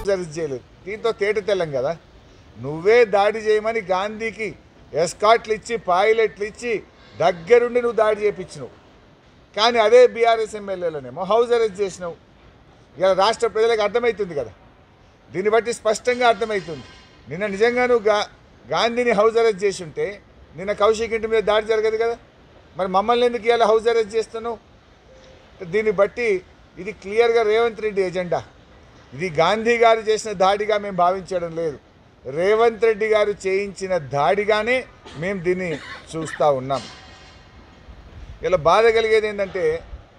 House arrest చేయలేదు. దీంతో తేట తెల్లం కదా. నువ్వే దాడి చేయమని గాంధీకి ఎస్కాట్లు ఇచ్చి పైలట్లు ఇచ్చి దగ్గరుండి నువ్వు దాడి చేయించినావు. కానీ అదే బీఆర్ఎస్ ఎమ్మెల్యేలనేమో హౌస్ అరెస్ట్ చేసినావు. ఇలా రాష్ట్ర ప్రజలకు అర్థమవుతుంది కదా. దీన్ని బట్టి స్పష్టంగా అర్థమవుతుంది. నిన్న నిజంగా నువ్వు గాంధీని హౌస్ అరెస్ట్ చేసి ఉంటే నిన్న కౌశిక్ ఇంటి మీద దాడి జరగదు కదా. మరి మమ్మల్ని ఎందుకు ఇలా హౌస్ అరెస్ట్ చేస్తున్నావు? దీన్ని బట్టి ఇది క్లియర్గా రేవంత్ రెడ్డి ఎజెండా. ఇది గాంధీ గారు చేసిన దాడిగా మేము భావించడం లేదు. రేవంత్ రెడ్డి గారు చేయించిన దాడిగానే మేము దీన్ని చూస్తూ ఉన్నాం. ఇలా బాధ కలిగేది ఏంటంటే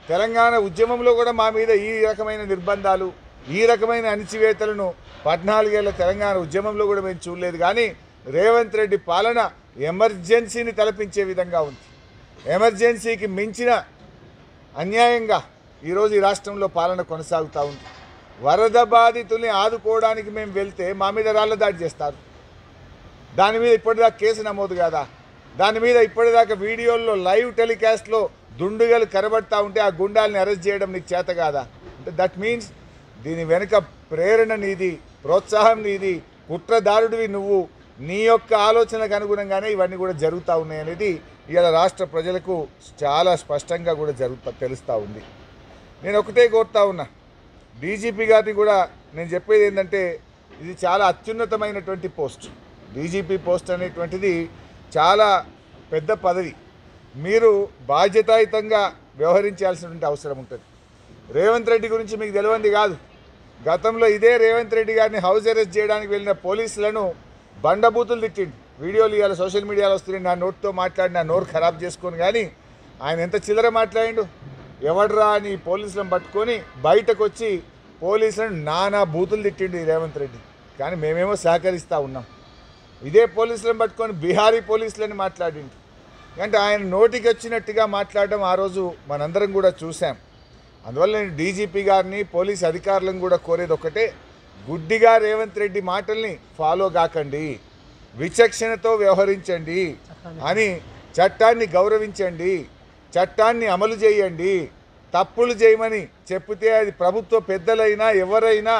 తెలంగాణ ఉద్యమంలో కూడా మా మీద ఈ రకమైన నిర్బంధాలు, ఈ రకమైన అణిచివేతలను 14 ఏళ్ల తెలంగాణ ఉద్యమంలో కూడా మేము చూడలేదు. కానీ రేవంత్ రెడ్డి పాలన ఎమర్జెన్సీని తలపించే విధంగా ఉంది. ఎమర్జెన్సీకి మించిన అన్యాయంగా ఈరోజు ఈ రాష్ట్రంలో పాలన కొనసాగుతూ ఉంది. వరద బాధితుల్ని ఆదుకోవడానికి మేము వెళ్తే మా మీద రాళ్ల దాడి చేస్తారు. దాని మీద ఇప్పటిదాకా కేసు నమోదు కాదా? దాని మీద ఇప్పటిదాకా వీడియోల్లో లైవ్ టెలికాస్ట్లో దుండుగలు కనబడతా ఉంటే ఆ గుండాల్ని అరెస్ట్ చేయడం నీకు చేత కాదా? అంటే దట్ మీన్స్ దీని వెనుక ప్రేరణ నీది, ప్రోత్సాహం నీది, కుట్రదారుడివి నువ్వు. నీ యొక్క ఆలోచనలకు అనుగుణంగానే ఇవన్నీ కూడా జరుగుతూ ఉన్నాయి అనేది ఇలా రాష్ట్ర ప్రజలకు చాలా స్పష్టంగా కూడా తెలుస్తూ ఉంది. నేను ఒకటే కోరుతా ఉన్నా, డీజీపీ గారిని కూడా నేను చెప్పేది ఏంటంటే ఇది చాలా అత్యున్నతమైనటువంటి పోస్ట్. డీజీపీ పోస్ట్ అనేటువంటిది చాలా పెద్ద పదవి. మీరు బాధ్యతాయుతంగా వ్యవహరించాల్సినటువంటి అవసరం ఉంటుంది. రేవంత్ రెడ్డి గురించి మీకు తెలియంది కాదు. గతంలో ఇదే రేవంత్ రెడ్డి గారిని హౌస్ అరెస్ట్ చేయడానికి వెళ్ళిన పోలీసులను బండబూతులు తిట్టిండు. వీడియోలు ఇవాళ సోషల్ మీడియాలో వస్తున్నాయి. నా నోటితో మాట్లాడి నా నోరు ఖరాబ్ చేసుకొని. కానీ ఆయన ఎంత చిల్లర మాట్లాడిండు. ఎవడరా అని పోలీసులను పట్టుకొని బయటకు వచ్చి పోలీసులను నానా బూతులు తిట్టిండు ఈ రేవంత్ రెడ్డి. కానీ మేమేమో సహకరిస్తూ ఉన్నాం. ఇదే పోలీసులను పట్టుకొని బీహారీ పోలీసులని మాట్లాడిండు. అంటే ఆయన నోటికి వచ్చినట్టుగా మాట్లాడడం ఆ రోజు మనందరం కూడా చూసాం. అందువల్ల నేను డీజీపీ గారిని, పోలీస్ అధికారులను కూడా కోరేది ఒకటే, గుడ్డిగా రేవంత్ రెడ్డి మాటల్ని ఫాలో కాకండి, విచక్షణతో వ్యవహరించండి అని, చట్టాన్ని గౌరవించండి, చట్టాన్ని అమలు చేయండి. తప్పులు చేయమని చెప్తే అది ప్రభుత్వ పెద్దలైనా ఎవరైనా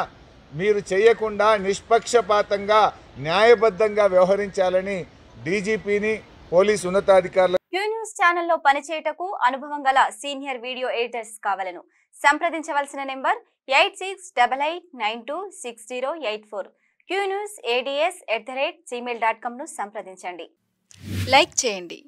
మీరు చేయకుండా నిష్పక్షపాతంగా న్యాయబద్ధంగా వ్యవహరించాలని డీజీపీని, పోలీసు ఉన్నతాధికారులు క్యూ న్యూస్ ఛానల్లో పనిచేయటకు అనుభవం గల సీనియర్ వీడియో ఎడిటర్స్ కావాలను సంప్రదించవలసిన నెంబర్ 8688926084. qnewsads@gmail.com ను సంప్రదించండి. లైక్ చేయండి.